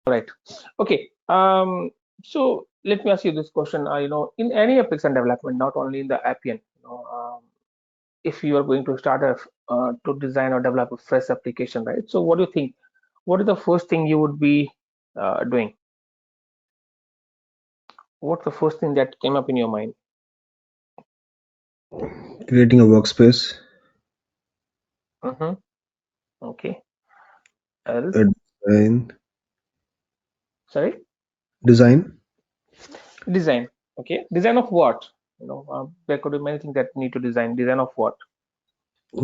Right. Okay. So let me ask you this question. In any application development, not only in the Appian, if you are going to start to design or develop a fresh application, right? So what do you think? What is the first thing you would be doing? What's the first thing that came up in your mind? Creating a workspace. Mm-hmm. Okay. Else? A design. Sorry? Design. Design. Okay. Design of what? There could be many things that need to design. Design of what?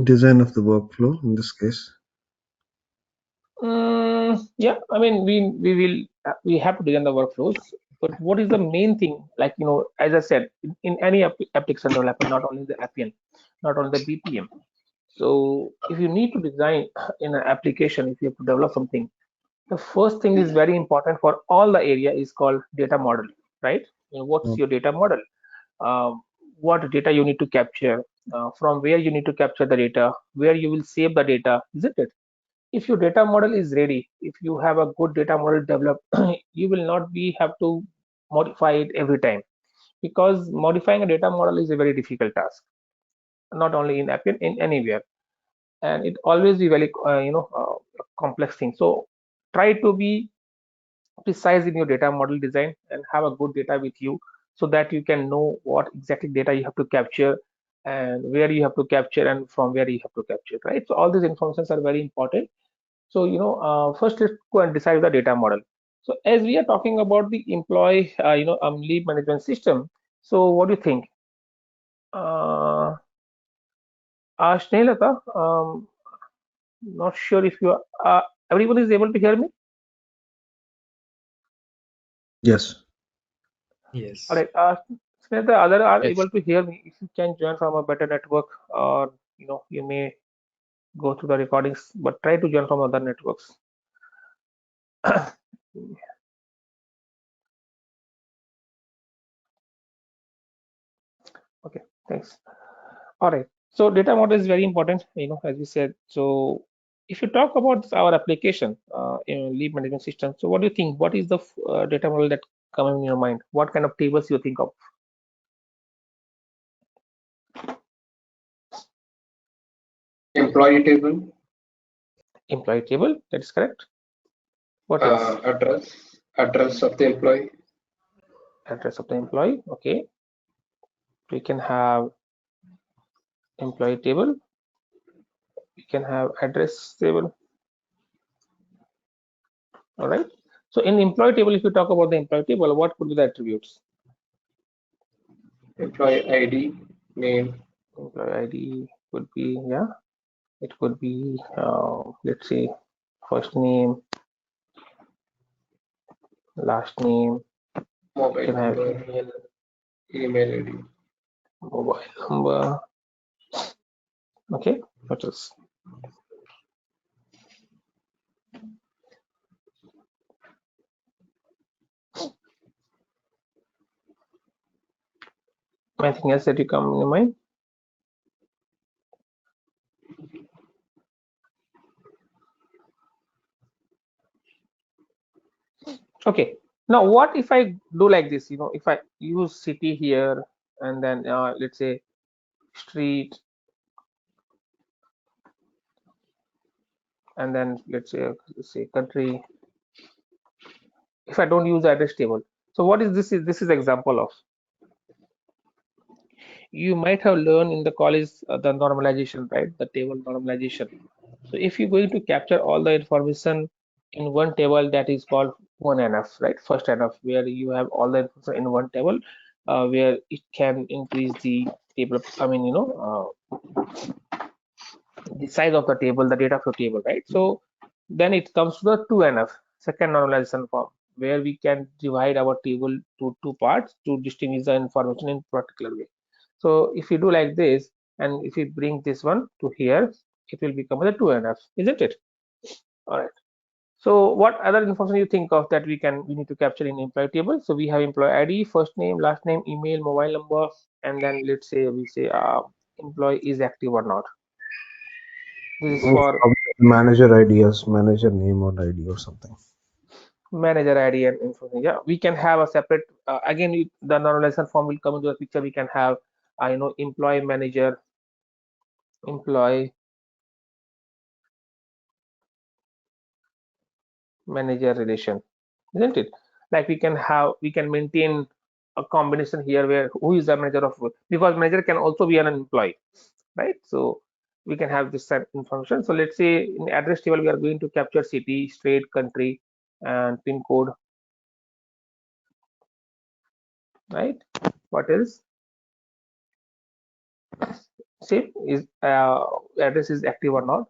Design of the workflow in this case. Yeah, I mean, we have to design the workflows, but what is the main thing? Like, as I said, in any application development, not only the Appian, not only the BPM. So if you need to design in an application, if you have to develop something, the first thing is very important for all the area is called data model, right? What's your data model? What data you need to capture, from where you need to capture the data, where you will save the data, isn't it? If your data model is ready, if you have a good data model developed, you will not be have to modify it every time, because modifying a data model is a very difficult task, not only in Appian, in anywhere, and it always be very complex thing. So try to be precise in your data model design and have a good data with you, so that you can know what exactly data you have to capture and where you have to capture and from where you have to capture, right? So all these informations are very important. So, first let's go and decide the data model. So as we are talking about the employee, leave management system. So what do you think? Snehlata, not sure if you are, everyone is able to hear me? Yes. All Yes. right. Snehlata, other are Yes. able to hear me. If you can join from a better network, or, you may go through the recordings, but try to join from other networks. Okay, thanks. All right. So data model is very important, as we said. So if you talk about our application, lead management system, so what do you think? What is the data model that come in your mind? What kind of tables you think of? Employee table, Employee table, that is correct. What else? address of the employee, Address of the employee. Okay. We can have employee table. We can have address table. All right. So in employee table, if you talk about the employee table, what could be the attributes? employee ID, name, Employee ID could be, yeah, it could be, let's say, first name, last name. mobile You can have number, email, email ID. mobile number. Okay, what else? Anything else that you come in your mind? Okay. Now, what if I do like this? If I use city here, and then let's say street, and then let's say country. If I don't use the address table, so what is this? This is example of. You might have learned in the college the normalization, right? The table normalization. So if you're going to capture all the information in one table, that is called 1NF, right? First NF, where you have all the information in one table, where it can increase the table. I mean, the size of the table, the data of the table, right? So then it comes to the 2NF, second normalization form, where we can divide our table to two parts to distinguish the information in particular way. So if you do like this, and if you bring this one to here, it will become the 2NF, isn't it? All right. So what other information you think of that we need to capture in employee table? So we have employee ID, first name, last name, email, mobile number, and then let's say we say employee is active or not. This is for Manager ID as manager name or ID or something. manager ID and information. Yeah, we can have a separate. Again, the normalization form will come into the picture. We can have, employee manager, employee manager relation, isn't it? Like we can maintain a combination here where who is the manager of, because manager can also be an employee, right? So we can have this set information. So let's say in address table we are going to capture city, state, country, and pin code, right? What else? See, is address is active or not?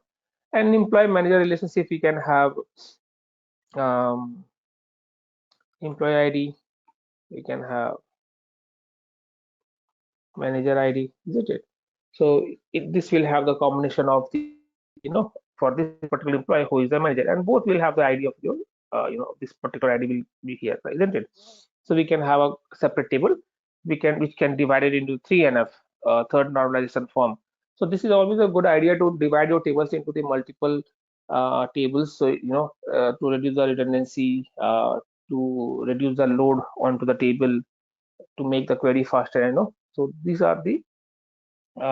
And employee manager relationship we can have, um, employee ID, we can have manager ID, isn't it? So this will have the combination of the, for this particular employee who is the manager, and both will have the ID of your, this particular ID will be here, isn't it? So we can have a separate table, which can divide it into 3NF, third normalization form. So this is always a good idea to divide your tables into the multiple tables. So to reduce the redundancy, to reduce the load onto the table, to make the query faster. So these are the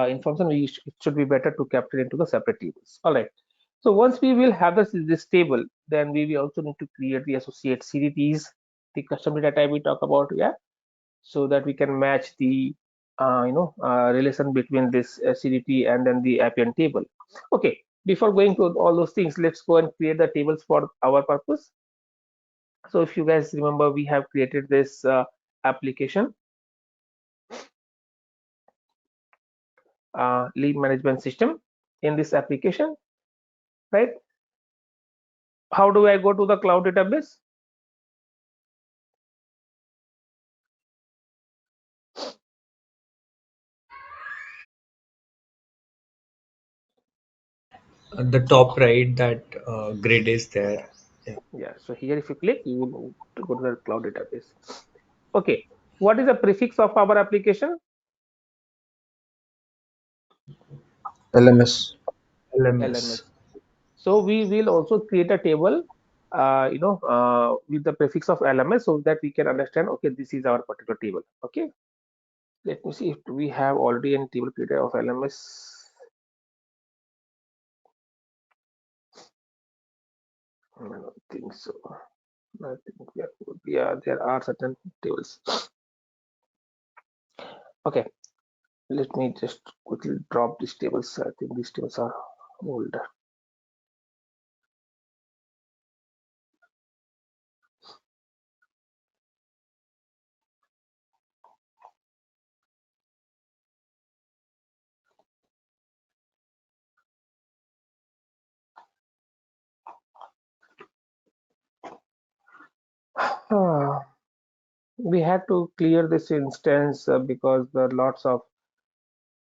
information it should be better to capture into the separate tables. All right. So once we will have this table, then we will also need to create the associate CDPs, the custom data type we talk about, yeah, so that we can match the relation between this CDP and then the Appian table. Okay. Before going to all those things, let's go and create the tables for our purpose. So if you guys remember, we have created this application, lead management system. In this application, right? How do I go to the cloud database? The top right, that grid is there. Yeah. Yeah, so here if you click, you will go to the cloud database. Okay, what is the prefix of our application? LMS. LMS. LMS. So we will also create a table, with the prefix of LMS, so that we can understand, okay, this is our particular table. Okay, let me see if we have already a table created of LMS. I don't think so. I think yeah, there are certain tables. Okay, let me just quickly drop these tables. I think these tables are old. We had to clear this instance because the lots of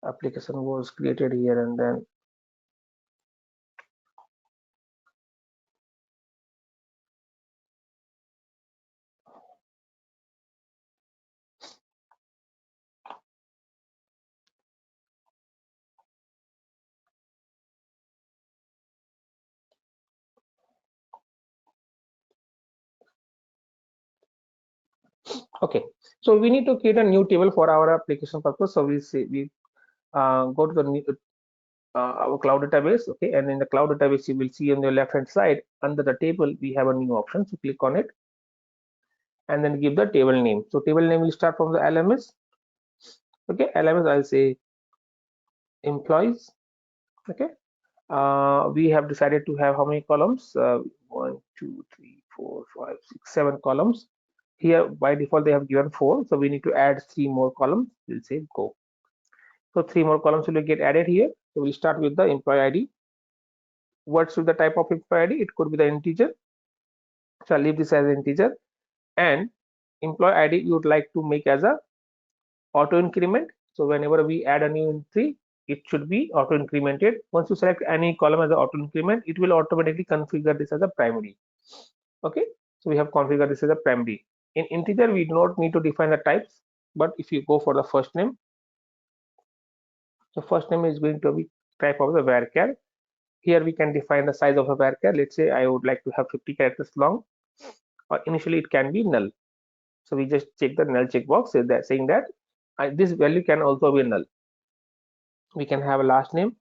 application was created here, and then okay, so we need to create a new table for our application purpose. So we say we go to the new, our cloud database. Okay, and in the cloud database you will see on the left hand side under the table we have a new option. So click on it and then give the table name. So table name will start from the LMS. Okay, LMS, I'll say employees. Okay, we have decided to have how many columns? 1, 2, 3, 4, 5, 6, 7 columns. Here by default they have given 4, so we need to add 3 more columns. We'll say go. So 3 more columns will get added here. So we'll start with the employee ID. What should the type of employee ID? It could be the integer. So I'll leave this as integer. And employee ID you would like to make as a auto increment. So whenever we add a new entry, it should be auto incremented. Once you select any column as an auto increment, it will automatically configure this as a primary. Okay, so we have configured this as a primary. In integer, we do not need to define the types, but if you go for the first name, the first name is going to be type of the varchar. Here we can define the size of a varchar. Let's say I would like to have 50 characters long. or initially it can be null. So we just check the null checkbox, saying that this value can also be null. We can have a last name.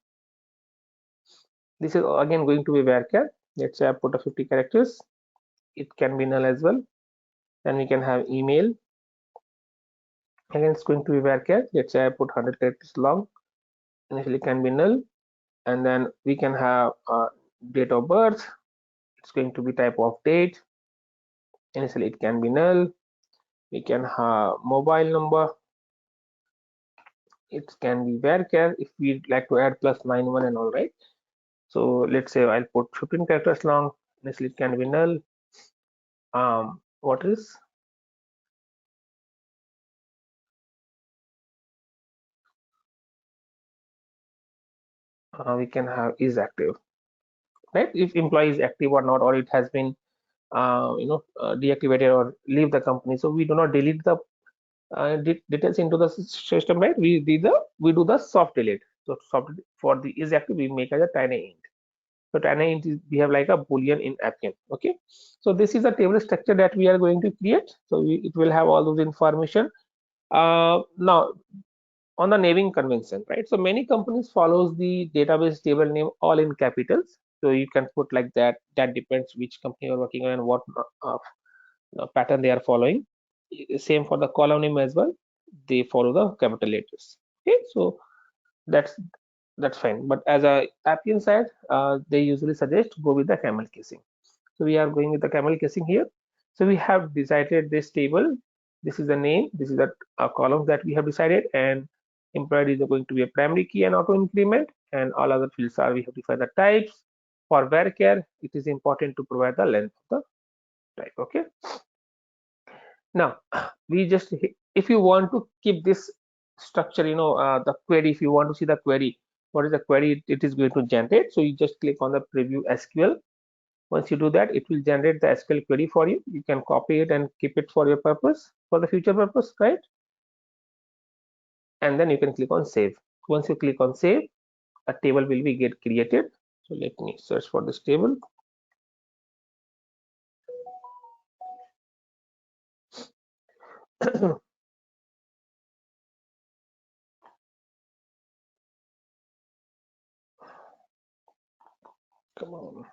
This is again going to be varchar. Let's say I put a 50 characters. It can be null as well. Then we can have email. Again, it's going to be varchar. Let's say I put 100 characters long. Initially can be null. And then we can have date of birth. It's going to be type of date. Initially it can be null. We can have mobile number. It can be varchar if we like to add +91 and all, right? So let's say I'll put 15 characters long. Initially it can be null. What is we can have is active, right? If employee is active or not, or it has been deactivated or leave the company. So we do not delete the details into the system, right? We do the soft delete. So soft for the is active we make as a tiny int. So tiny int is, we have like a boolean in Appian. Okay, so this is a table structure that we are going to create. So it will have all those information. Now on the naming convention, right? So many companies follows the database table name all in capitals. So you can put like that. That depends which company you're working on and what pattern they are following. Same for the column name as well. They follow the capital letters. Okay, so that's fine. But as a Appian side, they usually suggest go with the camel casing. So we are going with the camel casing here. So we have decided this table. This is the name. This is the column that we have decided, and employee is going to be a primary key and auto increment, and all other fields are we have defined the types. For varchar, it is important to provide the length of the type. Okay. Now we just if you want to keep this structure, the query. If you want to see the query, what is the query it is going to generate? So you just click on the preview SQL. Once you do that, it will generate the SQL query for you. You can copy it and keep it for your purpose, for the future purpose, right? And then you can click on save. Once you click on save, a table will be get created. So let me search for this table. Come on.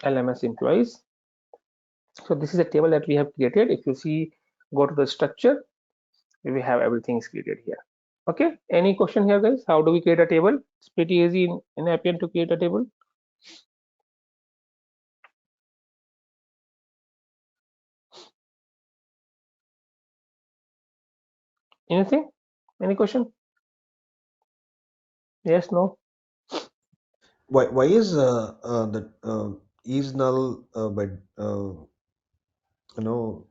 LMS employees. So this is a table that we have created. If you see, go to the structure, we have everything is created here. Okay, any question here, guys? How do we create a table? It's pretty easy in Appian to create a table. Anything? Any question? Yes, no? Why is that is null by you know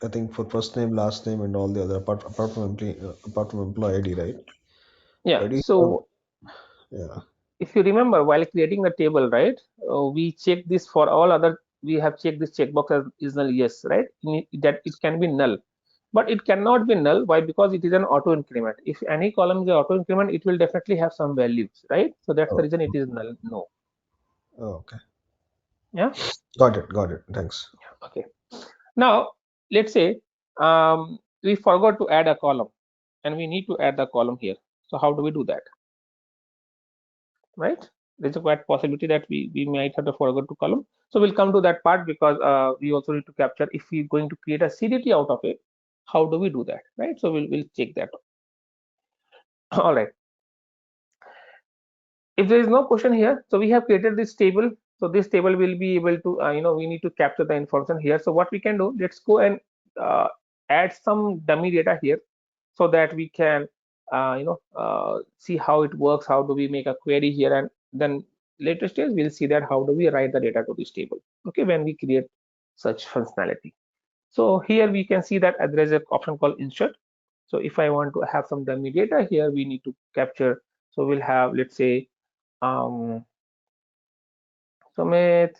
I think for first name, last name, and all the other apart from employee ID, right? Yeah. Why do you have, So yeah. if you remember, while creating the table, right, we check this for all other. We have checked this checkbox as is null, yes, right? That it can be null, but it cannot be null. Why? Because it is an auto increment. If any column is an auto increment, it will definitely have some values, right? So that's the Oh, reason it is null. No. oh, okay. Yeah. Got it. Thanks. Okay. Now let's say we forgot to add a column, and we need to add the column here. So how do we do that? Right? There's a quite possibility that we might have to forget to column. So we'll come to that part because we also need to capture if we're going to create a CDT out of it. How do we do that? Right? So we'll check that. All right. If there is no question here, so we have created this table. So this table will be able to we need to capture the information here. So what we can do, let's go and add some dummy data here so that we can see how it works. How do we make a query here, and then later stage we'll see that how do we write the data to this table, okay, when we create such functionality. So here we can see that there is an option called insert. So if I want to have some dummy data here, we need to capture. So we'll have, let's say, Sumit,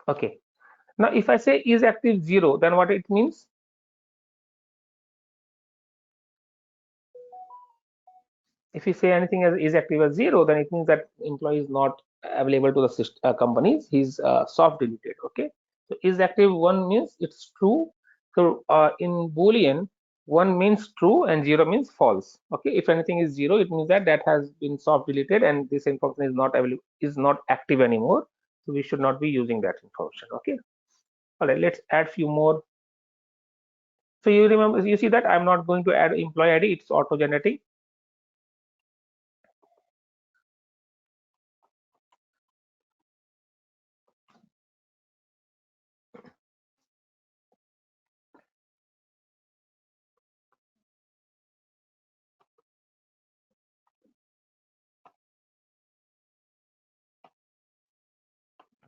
Okay. Now, if I say is active 0, then what it means? If you say anything as is active as 0, then it means that employee is not available to the companies. He's soft deleted. Okay. So is active 1 means it's true. So in Boolean, 1 means true and 0 means false. Okay. If anything is 0, it means that that has been soft deleted and this information is not available, is not active anymore. So we should not be using that information. Okay. All right. Let's add few more. So you remember, you see that I'm not going to add employee ID. It's auto generating.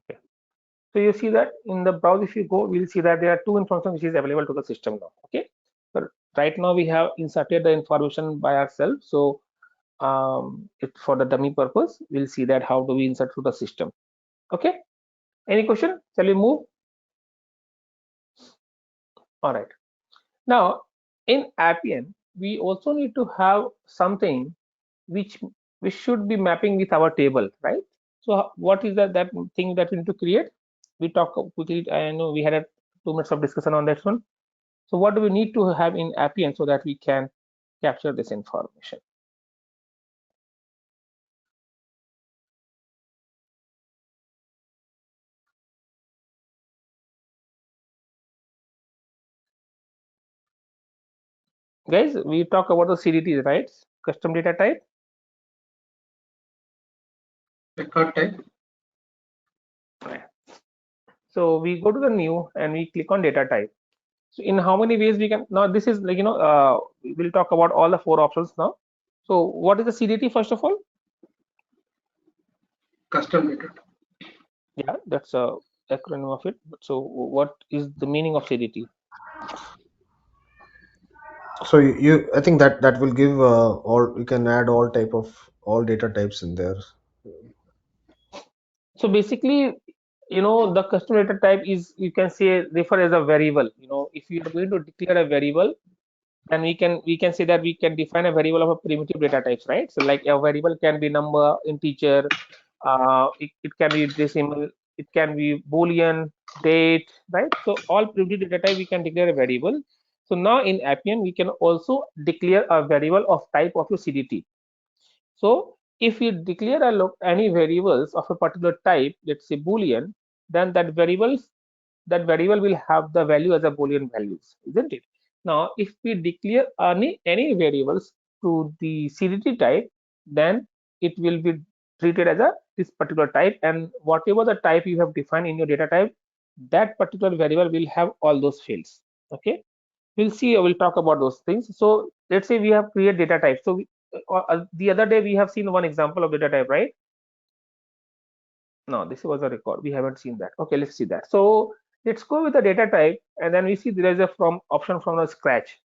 Okay. So you see that in the browser, if you go, we'll see that there are two information which is available to the system now. Okay. So right now we have inserted the information by ourselves. So for the dummy purpose, we'll see that how do we insert to the system. Okay. Any question? Shall we move? All right. Now in Appian, we also need to have something which we should be mapping with our table, right? So what is that thing that we need to create? We talk quickly. I know we had 2 minutes of discussion on that one. So what do we need to have in Appian so that we can capture this information? Guys, we talk about the CDT, right? Custom data type. Record type. So we go to the new and we click on data type. So in how many ways we can, now this is like, we'll talk about all the 4 options now. So what is the CDT first of all? Custom data. Yeah, that's a acronym of it. So what is the meaning of CDT? So I think that will give all, you can add all data types in there. So basically, the custom data type is, you can say, refer as a variable. If you are going to declare a variable, then we can say that we can define a variable of a primitive data types, right? So like a variable can be number, integer, it can be decimal, it can be Boolean, date, right? So all primitive data type we can declare a variable. So now in Appian we can also declare a variable of type of your CDT. So if you declare any variables of a particular type, let's say Boolean, then that variable will have the value as a Boolean values, isn't it? Now, if we declare any variables to the CDT type, then it will be treated as this particular type, and whatever the type you have defined in your data type, that particular variable will have all those fields. Okay, we'll see. We'll talk about those things. So let's say we have created data type. So the other day we have seen one example of data type, right? No, this was a record. We haven't seen that. Okay, let's see that. So let's go with the data type, and then we see there is a option from the scratch.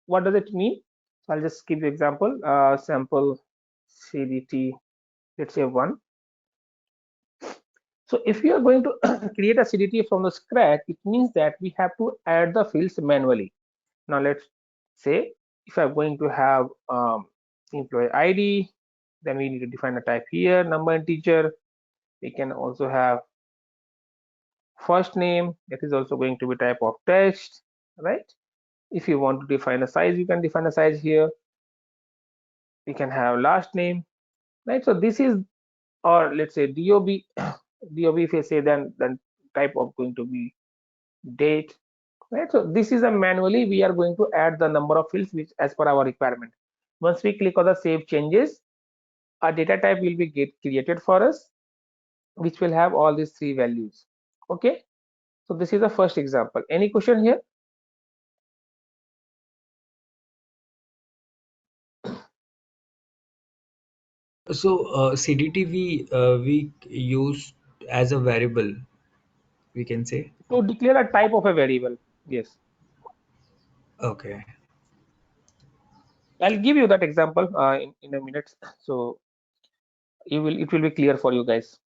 What does it mean? So I'll just give you example. Sample CDT, let's say 1. So if you are going to create a CDT from the scratch, it means that we have to add the fields manually. Now let's say if I'm going to have employee ID, then we need to define a type here, number, integer. We can also have first name, that is also going to be type of text, right? If you want to define a size, you can define a size here. We can have last name, right? So this is, or let's say DOB, DOB if you say, then type of going to be date, right? So this is a manually we are going to add the number of fields which as per our requirement. Once we click on the save changes, a data type will be created for us, which will have all these 3 values. Okay, so this is the first example. Any question here? So CDT we use as a variable, we can say. To declare a type of a variable, yes. Okay. I'll give you that example in a minute, so it will be clear for you guys.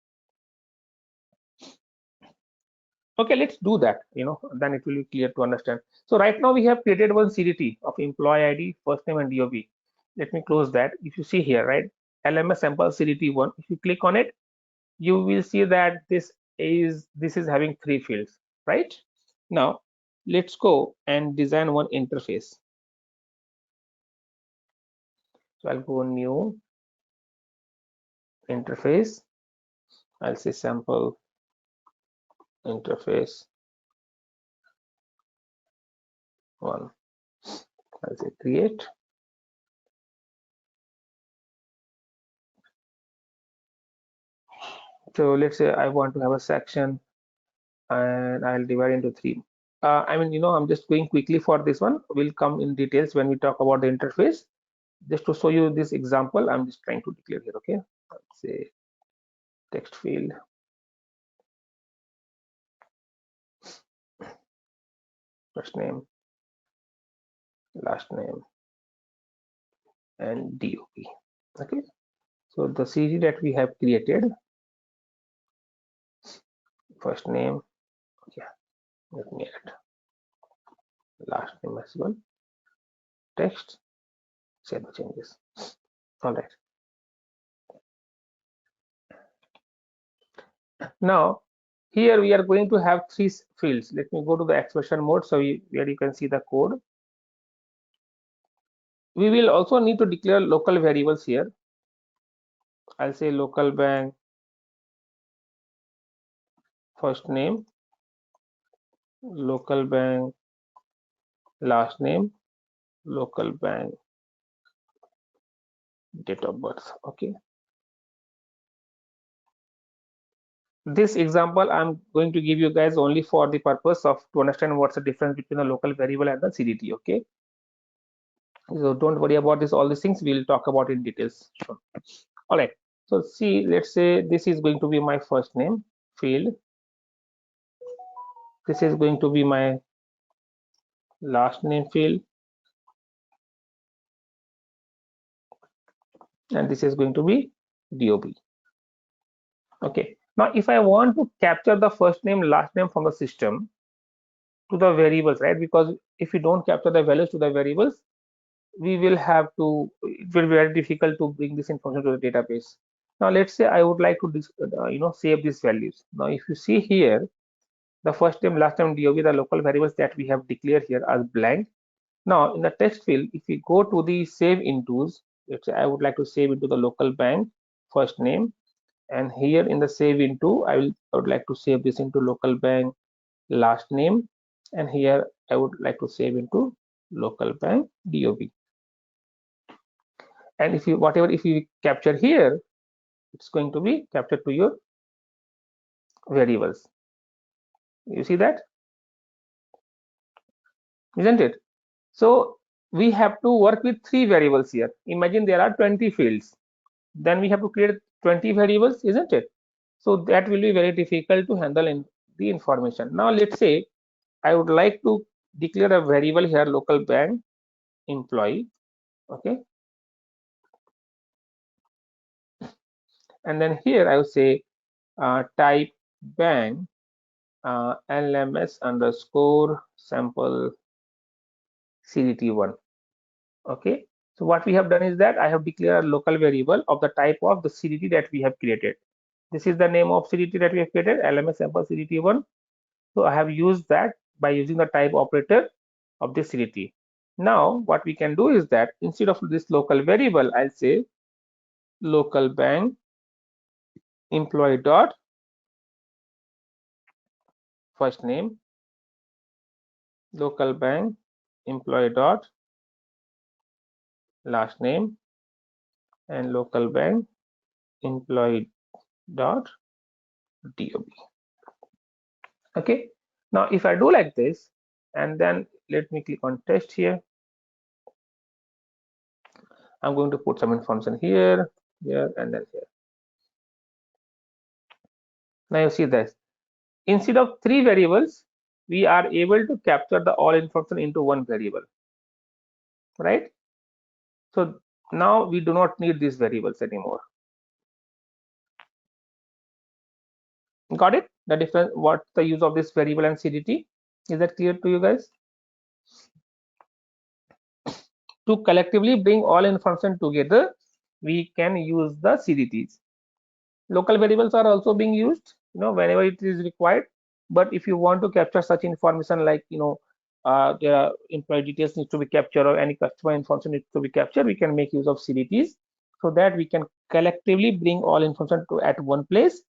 Okay, let's do that. Then it will be clear to understand. So right now we have created one CDT of employee ID, first name, and DOB. Let me close that. If you see here, right, LMS sample CDT1. If you click on it, you will see that this is having 3 fields, right? Now let's go and design one interface. So I'll go new interface. I'll say sample interface 1. I'll say create. So let's say I want to have a section, and I'll divide into 3. I'm just going quickly for this one. We'll come in details when we talk about the interface. Just to show you this example, I'm just trying to declare here. Okay, let's say text field, first name, last name, and DOP. Okay, so the CD that we have created, first name, yeah, let me add last name as well, text, save the changes. All right. Now here we are going to have 3 fields. Let me go to the expression mode, so where you can see the code. We will also need to declare local variables here. I'll say local bank first name, local bank last name, local bank date of birth. Okay, this example I'm going to give you guys only for the purpose of to understand what's the difference between the local variable and the CDT. Okay, so don't worry about this, all these things we'll talk about in details. All right, so see, let's say this is going to be my first name field, this is going to be my last name field, and this is going to be DOB. Okay, now if I want to capture the first name last name from the system to the variables, right, because if you don't capture the values to the variables, we will have to, it will be very difficult to bring this information to the database. Now let's say I would like to save these values. Now if you see here, the first name last name DOB, the local variables that we have declared here are blank. Now in the text field, if we go to the save intos, let's say I would like to save into the local bank first name, and here in the save into I would like to save this into local bank last name, and here I would like to save into local bank DOB. And if you capture here, it's going to be captured to your variables. You see that, isn't it? So we have to work with 3 variables here. Imagine there are 20 fields, then we have to create 20 variables, isn't it? So that will be very difficult to handle in the information. Now let's say I would like to declare a variable here, local bank employee. Okay, and then here I would say type bank LMS underscore sample CDT1. Okay, so what we have done is that I have declared a local variable of the type of the CDT that we have created. This is the name of CDT that we have created, LMS sample CDT1. So I have used that by using the type operator of this CDT. Now what we can do is that instead of this local variable, I'll say local bank employee dot first name, local bank employee dot last name, and local bank employee dot DOB. Okay, now if I do like this, and then let me click on test here, I'm going to put some information here, here, and then here. Now you see this, instead of 3 variables, we are able to capture the all information into 1 variable, right? So now we do not need these variables anymore. Got it? The difference, what the use of this variable and CDT? Is that clear to you guys? To collectively bring all information together, we can use the CDTs. Local variables are also being used, whenever it is required. But if you want to capture such information like, the employee details need to be captured or any customer information needs to be captured, we can make use of CDTs so that we can collectively bring all information at one place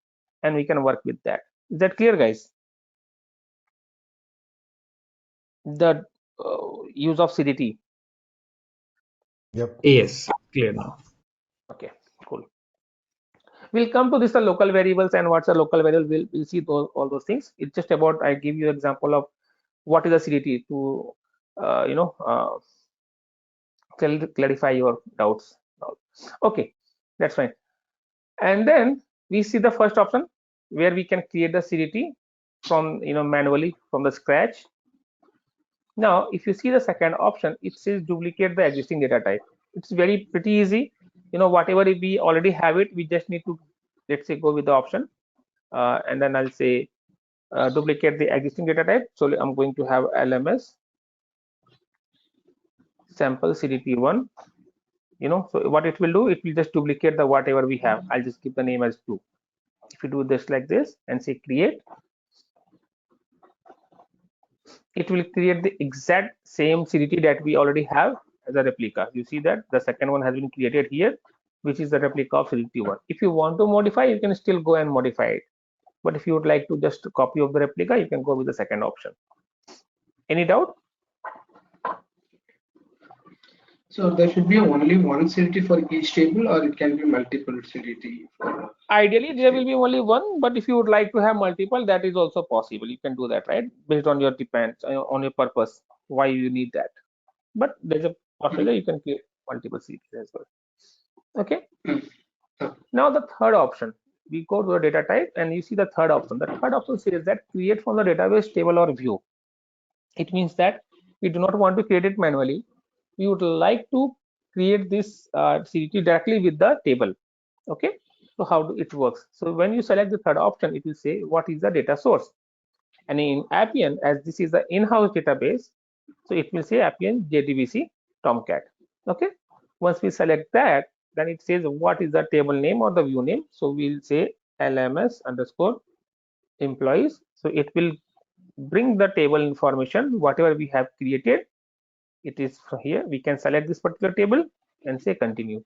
and we can work with that. Is that clear, guys? The use of CDT. Yep. Yes, clear now. Okay, cool. We'll come to this, the local variables and what's a local variable. We'll see all those things. It's just about, I give you an example of what is a CDT to clarify your doubts. Okay, that's fine. And then we see the first option where we can create the CDT from manually from the scratch. Now, if you see the second option, it says duplicate the existing data type. It's very pretty easy. Whatever we already have it, we just need to, let's say, go with the option, and then I'll say duplicate the existing data type. So I'm going to have LMS sample CDT1. So what it will do, it will just duplicate the whatever we have. I'll just give the name as 2. If you do this like this and say create, it will create the exact same CDT that we already have as a replica. You see that the second one has been created here, which is the replica of CDT1. If you want to modify, you can still go and modify it. But if you would like to just copy of the replica, you can go with the second option. Any doubt? So there should be only one CDT for each table, or it can be multiple CDT for. Ideally, there will be only one, but if you would like to have multiple, that is also possible. You can do that, right? Based on your depends on your purpose, why you need that. But there's a possibility you can create multiple CDTs as well. Okay. Now the third option, we go to the data type and you see the third option. The third option says that create from the database table or view. It means that we do not want to create it manually. We would like to create this CDT directly with the table. Okay. So how it works? So when you select the third option, it will say what is the data source. And in Appian, as this is the in-house database, so it will say Appian JDBC Tomcat. Okay. Once we select that, then it says what is the table name or the view name. So we'll say LMS underscore employees. So it will bring the table information, whatever we have created. It is from here. We can select this particular table and say continue.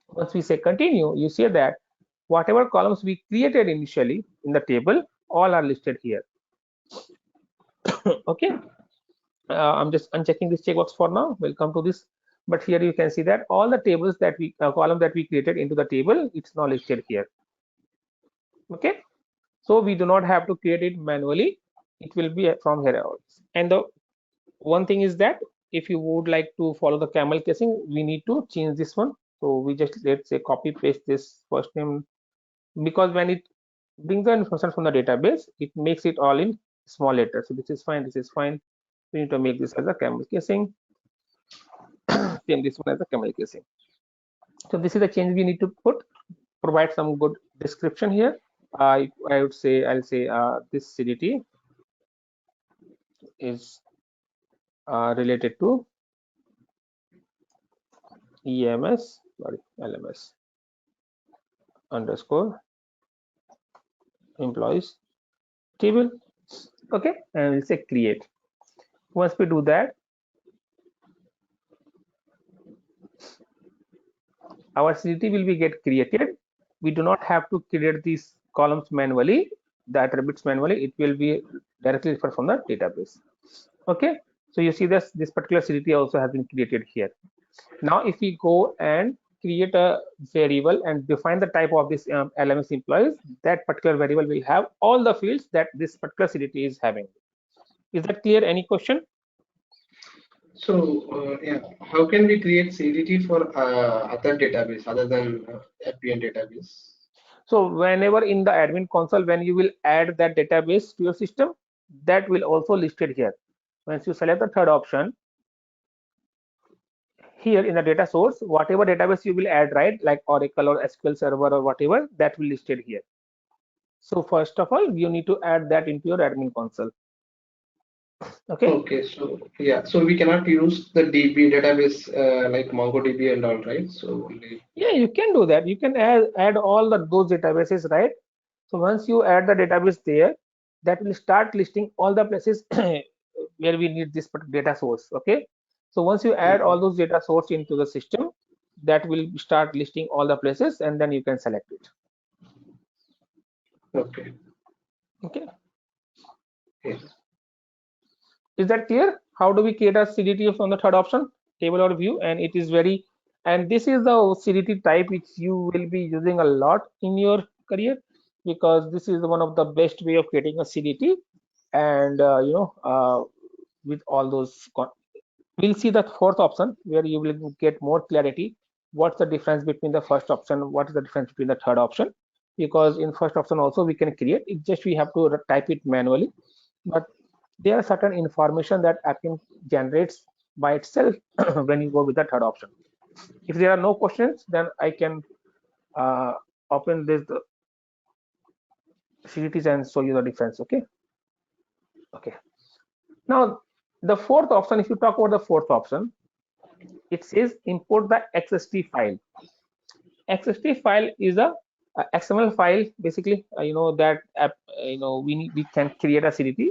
Once we say continue, you see that whatever columns we created initially in the table, all are listed here. Okay. I'm just unchecking this checkbox for now. We'll come to this. But here you can see that all the tables that we column that we created into the table, it's now listed here. Okay. So we do not have to create it manually. It will be from here out. And the one thing is that if you would like to follow the camel casing, we need to change this one. So we just, let's say, copy paste this first name, because when it brings the information from the database, it makes it all in small letters. So this is fine. This is fine. We need to make this as a camel casing. Same this one as a camel casing. So this is the change we need to provide some good description here. I would say, I'll say this CDT is related to LMS underscore employees table. Okay, and we'll say create. Once we do that, our CDT will be get created. We do not have to create these columns manually, the attributes manually. It will be directly referred from the database. Okay, so you see this particular CDT also has been created here. Now, if we go and create a variable and define the type of this LMS employees, that particular variable will have all the fields that this particular CDT is having. Is that clear? Any question? So yeah, how can we create CDT for other database other than Appian database? So whenever in the admin console, when you will add that database to your system, that will also listed here. Once you select the third option, here in the data source, whatever database you will add, right, like Oracle or SQL Server or whatever, that will listed here. So first of all, you need to add that into your admin console. Okay. Okay, so yeah, so we cannot use the DB database like MongoDB and all, right? So only Yeah, you can do that. You can add all those databases, right? So once you add the database there, that will start listing all the places where we need this particular data source. Okay. So once you add all those data source into the system, that will start listing all the places, and then you can select it. okay. Okay. Yes. Is that clear? How do we create a CDT from the third option, table or view? And it is very, and this is the CDT type which you will be using a lot in your career, because this is one of the best way of creating a CDT. And with all those, we'll see the fourth option where you will get more clarity. What's the difference between the first option? What is the difference between the third option? Because in first option also we can create it, just we have to type it manually. But there are certain information that Appian generates by itself when you go with the third option. If there are no questions, then I can open this CDTs and show you the difference. Okay. Okay. Now the fourth option, if you talk about the fourth option, it says import the XST file. XST file is a XML file, basically. That we can create a CDT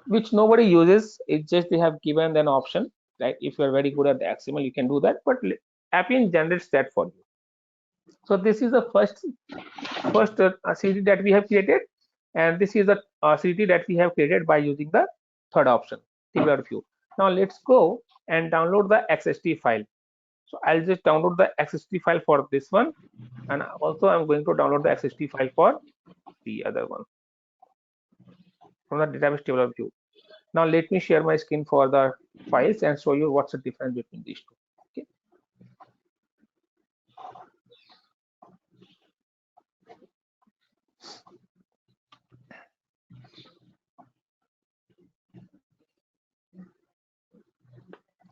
which nobody uses. It's just they have given an option, right? If you're very good at the XML, you can do that, but Appian generates that for you. So this is the first CDT that we have created, and this is the CDT that we have created by using the third option, table view. Now let's go and download the XST file. So I'll just download the XST file for this one, and also I'm going to download the XST file for the other one from the database table view. Now let me share my screen for the files and show you what's the difference between these two.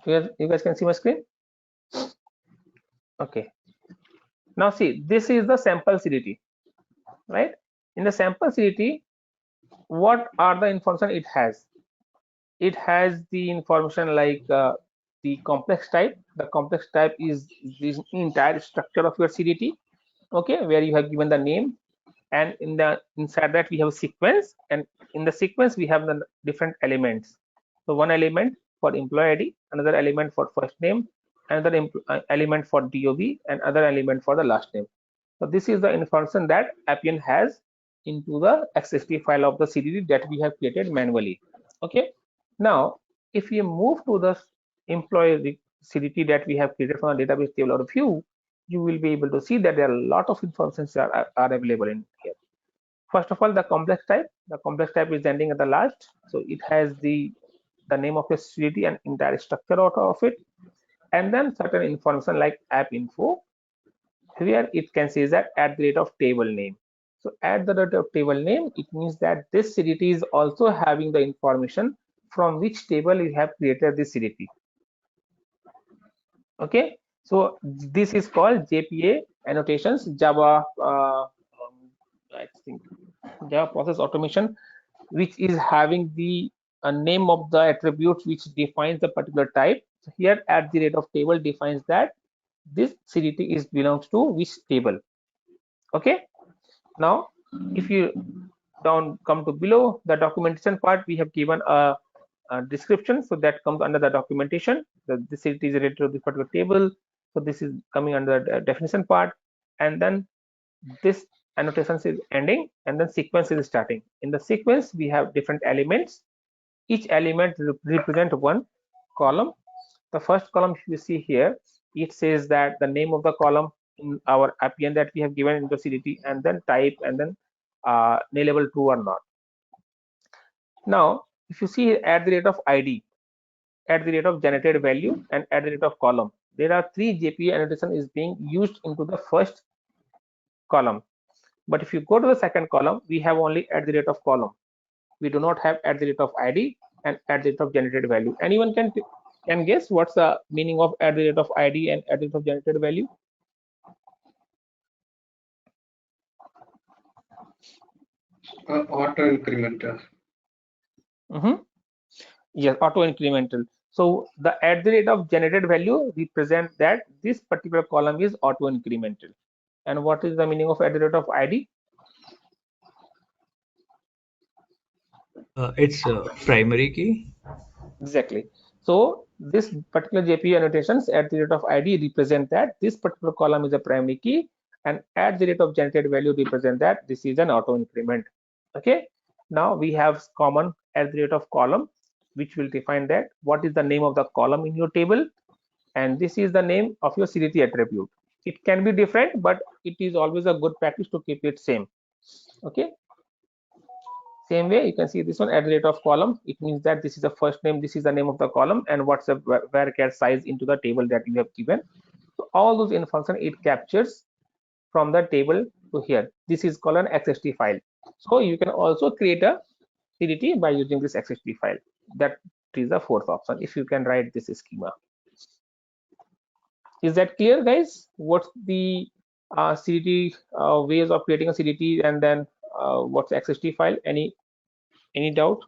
Okay. You guys can see my screen? Okay. Now see, this is the sample CDT, right? In the sample CDT, what are the information it has? It has the information like the complex type. The complex type is this entire structure of your CDT, okay, where you have given the name, and inside that we have a sequence, and in the sequence we have the different elements. So one element for employee ID, another element for first name, another element for DOB, and other element for the last name. So this is the information that Appian has into the XST file of the CDT that we have created manually. Okay. Now, if we move to the employee CDT that we have created from the database table or view, you will be able to see that there are a lot of information are available in here. First of all, the complex type. The complex type is ending at the last, so it has the name of your CDT and entire structure out of it, and then certain information like app info. Here it can say that at the rate of table name. So at the rate of table name, it means that this CDT is also having the information from which table you have created this CDT. Okay, so this is called JPA annotations, Java, I think Java process automation, which is having the name of the attributes which defines the particular type. So here at the rate of table defines that this CDT is belongs to which table. Okay. Now, if you come to below the documentation part, we have given a description, so that comes under the documentation. The CDT is related to this particular table, so this is coming under the definition part, and then this annotation is ending, and then sequence is starting. In the sequence, we have different elements. Each element represent one column. The first column you see here, it says that the name of the column in our Appian that we have given into CDT, and then type, and then label true or not. Now, if you see at the rate of ID, at the rate of generated value, and at the rate of column, there are three JPA annotation is being used into the first column. But if you go to the second column, we have only at the rate of column. We do not have at the rate of ID and at the rate of generated value. Anyone can guess what's the meaning of at the rate of ID and at the rate of generated value? Auto incrementer. Yes, auto incremental. So the at the rate of generated value represent that this particular column is auto incremental. And what is the meaning of at the rate of ID? It's a primary key. Exactly. So this particular JPU annotations at the rate of ID represent that this particular column is a primary key, and at the rate of generated value represent that this is an auto increment. Okay. Now we have common at the rate of column, which will define that what is the name of the column in your table, and this is the name of your CDT attribute. It can be different, but it is always a good practice to keep it same. Okay. Same way, you can see this one at the rate of column. It means that this is the first name, this is the name of the column, and what's the varchar size into the table that you have given. So all those information it captures from the table to here. This is called an XST file. So you can also create a CDT by using this XST file. That is the fourth option if you can write this schema. Is that clear, guys? What's the CDT ways of creating a CDT, and then what's the XST file? Any doubt?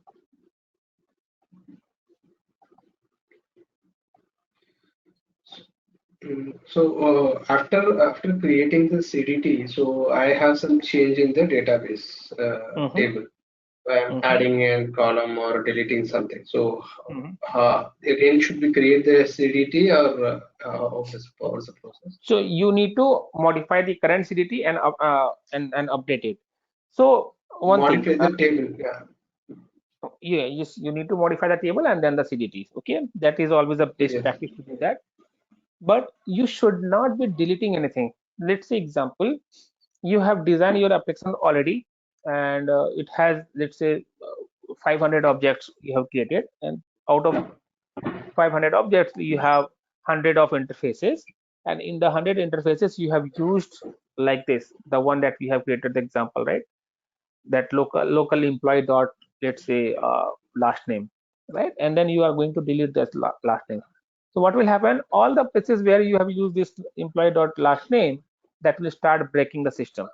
So after creating the CDT, so I have some change in the database table. I'm adding a column or deleting something. So again, should we create the CDT or what was the process? So you need to modify the current CDT and update it. So one modify thing, the table, yeah. Yes, you need to modify the table and then the CDTs. Okay, that is always a best practice to do that. But you should not be deleting anything. Let's say example, you have designed your application already, and it has, let's say, 500 objects you have created, and out of 500 objects you have 100 of interfaces, and in the 100 interfaces you have used like this, the one that we have created the example, right? That local employee dot, let's say, last name, right? And then you are going to delete that last name. So what will happen? All the places where you have used this employee dot last name, that will start breaking the system,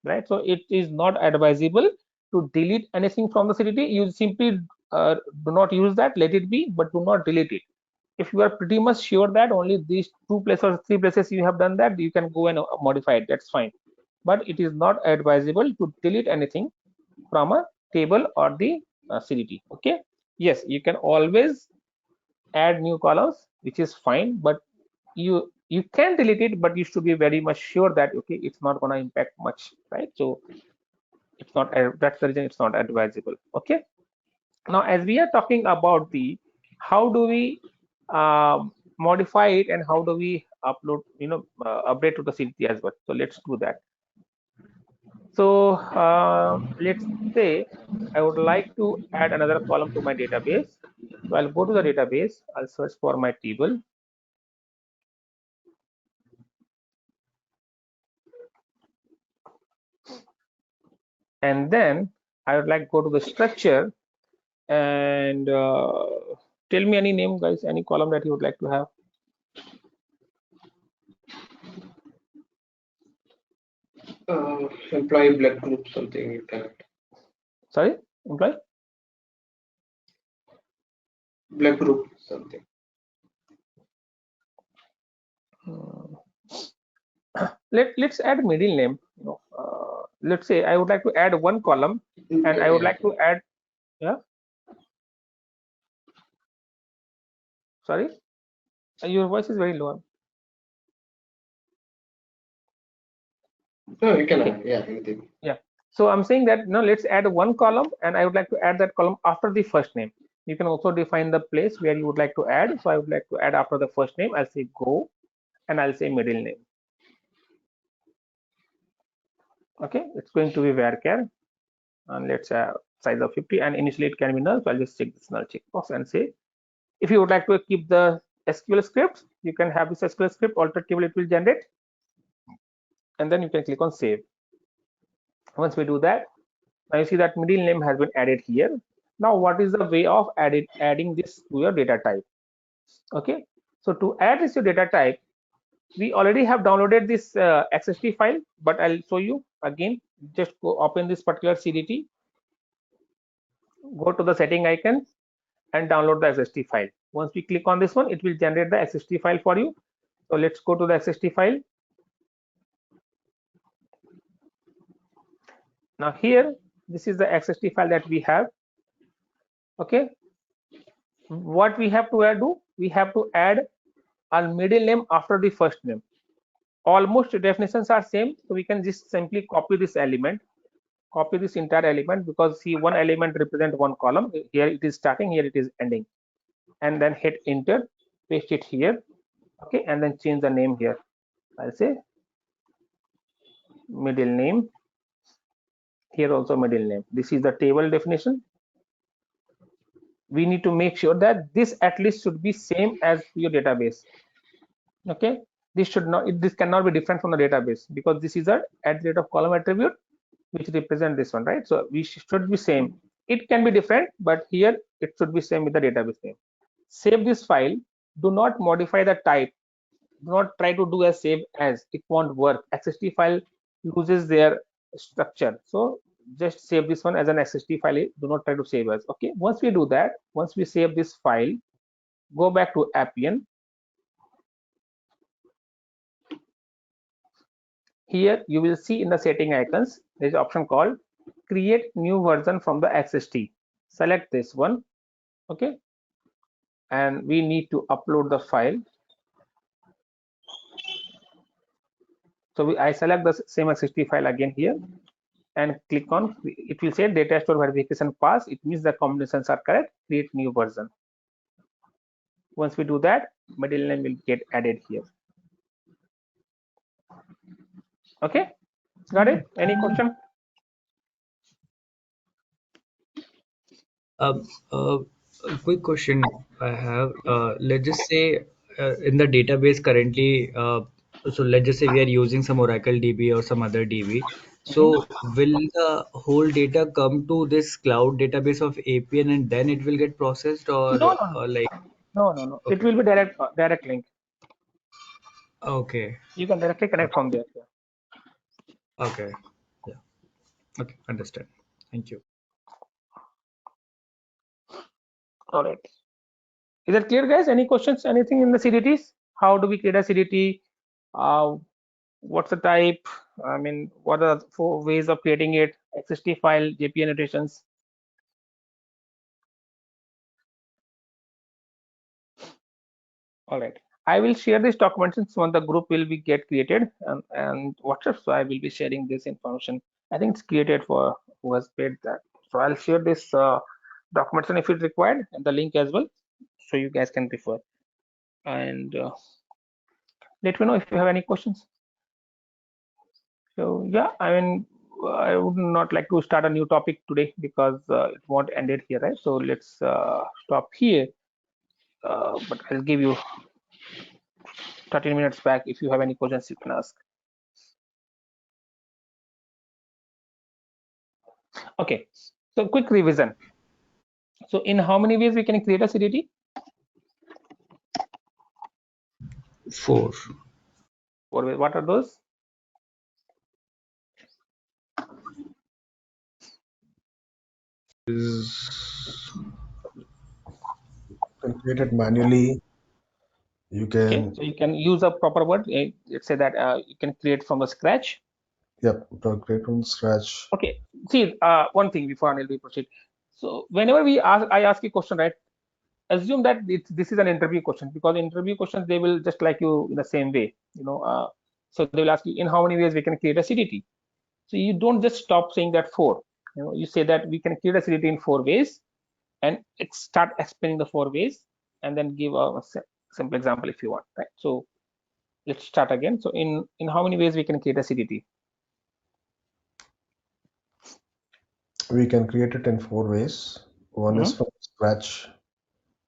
right? So it is not advisable to delete anything from the CDT. You simply do not use that, let it be, but do not delete it. If you are pretty much sure that only these 2 places or 3 places you have done that, you can go and modify it, that's fine. But it is not advisable to delete anything from a table or the CDT. Okay. Yes, you can always add new columns, which is fine, but you can delete it, but you should be very much sure that okay, it's not going to impact much, right? So it's not, that's the reason it's not advisable. Okay. Now as we are talking about the how do we modify it and how do we upload, update to the CDT as well. So let's do that. So let's say I would like to add another column to my database. So I'll go to the database, I'll search for my table. And then I would like to go to the structure and tell me any name, guys, any column that you would like to have. Employee blood group, something you can. Sorry, employee? Blood group, something. Let's add middle name. Let's say I would like to add one column, and I would like to add, yeah. Sorry, your voice is very low. No, you can add, yeah, anything. Yeah. So I'm saying that now let's add one column, and I would like to add that column after the first name. You can also define the place where you would like to add. So I would like to add after the first name. I'll say go, and I'll say middle name. Okay, it's going to be varchar, and let's size of 50, and initially it can be null. So I'll just check this null checkbox and say, if you would like to keep the SQL script, you can have this SQL script, alter table it will generate, and then you can click on save. Once we do that, now you see that middle name has been added here. Now what is the way of adding this to your data type? Okay, so to add this to your data type, We already have downloaded this XST file, but I'll show you again. Just go open this particular CDT, go to the setting icon and download the XST file. Once we click on this one, it will generate the XST file for you. So let's go to the XST file. Now here, this is the XST file that we have. Okay. What we have to do, we have to add our middle name after the first name. Almost definitions are same, so we can just simply copy this element, copy this entire element, because see, one element represent one column. Here it is starting, here it is ending, and then hit enter, paste it here. Okay, and then change the name here. I'll say middle name. Here also middle name. This is the table definition. We need to make sure that this at least should be same as your database. Okay, this cannot be different from the database, because this is a @column attribute which represent this one, right? So we should be same. It can be different, but here it should be same with the database name. Save this file. Do not modify the type. Do not try to do a save as. It won't work. XST file loses their structure. So just save this one as an XST file. Do not try to save as. Okay. Once we do that, once we save this file, go back to Appian. Here you will see in the setting icons, there is an option called create new version from the XST. Select this one. Okay. And we need to upload the file. So I select the same XST file again here and click on, it will say data store verification pass. It means the combinations are correct. Create new version. Once we do that, middle name will get added here. Okay, got it? Any question? A quick question I have. Let's just say in the database currently, so let's just say we are using some Oracle DB or some other DB. So will the whole data come to this cloud database of Appian and then it will get processed, No. or like? No. Okay. It will be direct link. Okay. You can directly connect from there. Okay. Yeah. Okay. Understand. Thank you. All right. Is that clear, guys? Any questions? Anything in the CDTs? How do we create a CDT? What's the type? I mean, what are the 4 ways of creating it? XST file, JP annotations. All right. I will share this documentation when the group will be get created and WhatsApp. So I will be sharing this information. I think it's created for who has paid that. So I'll share this documentation if it's required and the link as well, so you guys can refer. And let me know if you have any questions. So yeah, I mean, I would not like to start a new topic today because it won't end it here, right? So let's stop here. But I'll give you 13 minutes back. If you have any questions, you can ask. Okay, so quick revision. So in how many ways we can create a CDT? 4. 4 ways. What are those? You can create it manually. You Okay, can. so you can use a proper word. Let's say that you can create from the scratch. Yep, create from scratch. Okay, see, one thing before we proceed. So whenever I ask a question, right? Assume that this is an interview question, because interview questions, they will just like you in the same way, so they will ask you in how many ways we can create a CDT. So you don't just stop saying that 4. You say that we can create a CDT in 4 ways, and start explaining the 4 ways, and then give a simple example if you want, right? So let's start again. So in how many ways we can create a CDT? We can create it in 4 ways. One is from scratch.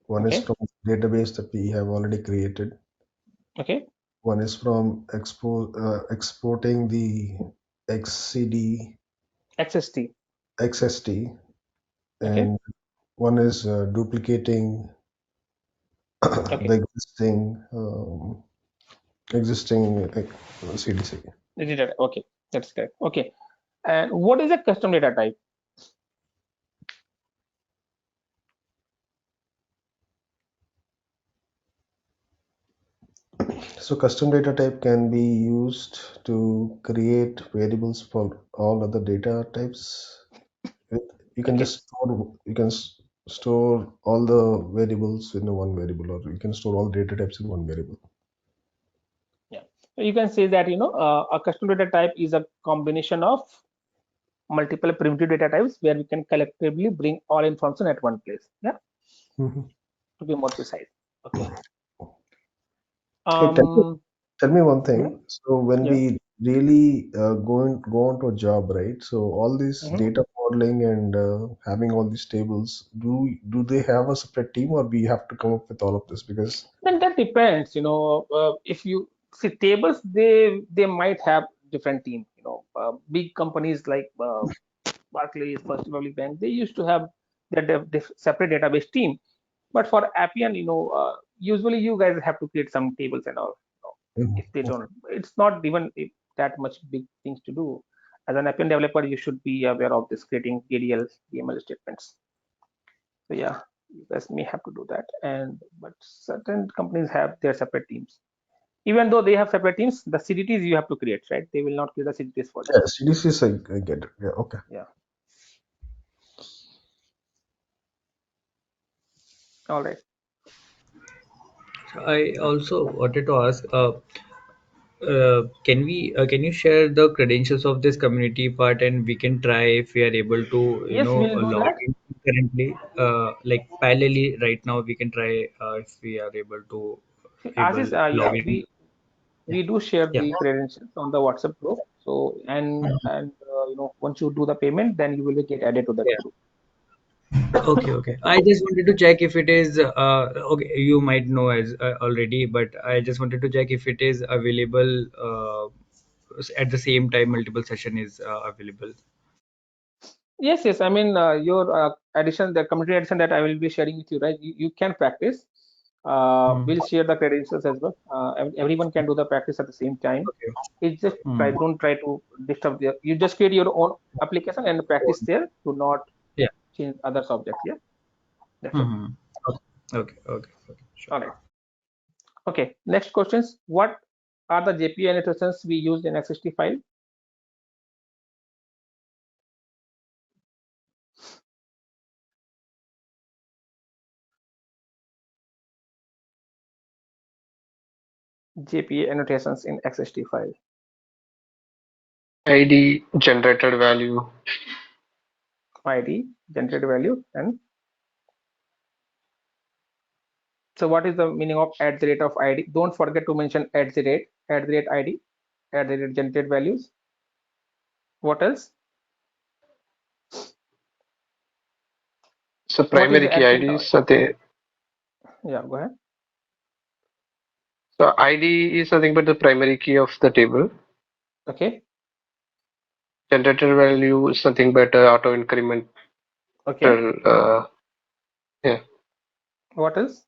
One is from database that we have already created. Okay. One is from exporting the XCD, XST, and one is duplicating the existing existing CDC. Okay, that's correct. Okay, and what is a custom data type? So custom data type can be used to create variables for all other data types. You can Okay. just store all the variables in one variable, or you can store all data types in one variable. Yeah, you can say that a custom data type is a combination of multiple primitive data types where we can collectively bring all information at one place. Yeah, to be more precise. Okay. Hey, tell me one Yeah, thing. So when yeah. we really go into a job, right? So all this Mhm. data modeling and having all these tables, do they have a separate team, or we have to come up with all of this? Because Then that depends. If you see tables, they might have different teams. Big companies like Barclays, First Republic Bank, they used to have their separate database team. But for Appian, usually you guys have to create some tables and all. If they don't, it's not even that much big things to do. As an Appian developer, you should be aware of this creating ADL, DML statements. So yeah, you guys may have to do that. But certain companies have their separate teams. Even though they have separate teams, the CDTs you have to create, right? They will not create the CDTs for you. yeah, CDCs, I get it. Yeah, okay. Yeah. All right. I also wanted to ask, can you share the credentials of this community part, and we can try if we are able to Yes, we'll do log that. in currently, like parallelly right now we can try if we are able to See, able Ashish, log yeah, in. Yeah, we do share yeah. the credentials on the WhatsApp group. So once you do the payment, then you will get added to that Yeah. group. Okay, okay. I just wanted to check if it is okay. You might know as already, but I just wanted to check if it is available at the same time. Multiple session is available. Yes, yes. I mean, your addition, the community addition that I will be sharing with you, right? You can practice. Hmm. We'll share the credentials as well. Everyone can do the practice at the same time. Okay. It's just Hmm. don't try to disturb you just create your own application and practice there to not Yeah. change other subjects. Yeah, that's it. Hmm. Okay. Okay. Okay. Okay. Sure. All right. Okay. Next questions. What are the JPA annotations we used in X65? JPA annotations in X65. ID, generated value. ID, generated value, and so what is the meaning of at the rate of ID? Don't forget to mention at the rate ID, at the rate generated values. What else? So What is primary the key at the rate IDs. of? Yeah, go ahead. So ID is nothing but the primary key of the table. Okay, Generated value is nothing but auto incremental. okay. Yeah. What else?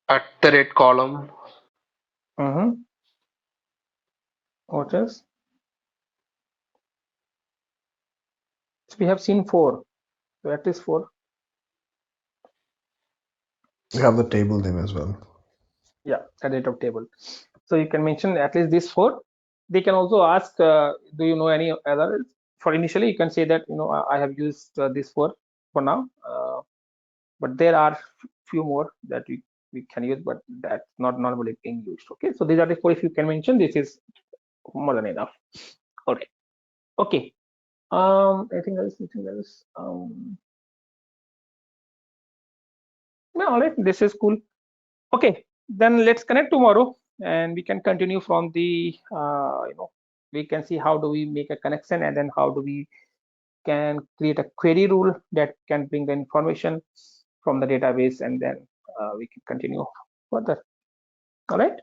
At the rate column. Mm-hmm. What else? So we have seen four. So at least four. We have the table name as well. Yeah, at the rate of table. So you can mention at least these four. They can also ask, do you know any other? For initially, you can say that I have used these four for now, but there are few more that we can use, but that's not normally being used. Okay, so these are the four. If you can mention, this is more than enough. Okay, okay. Anything else? Anything else? Yeah, all right. This is cool. Okay, then let's connect tomorrow, and we can continue from the we can see how do we make a connection, and then how do we can create a query rule that can bring the information from the database, and then we can continue further. All right.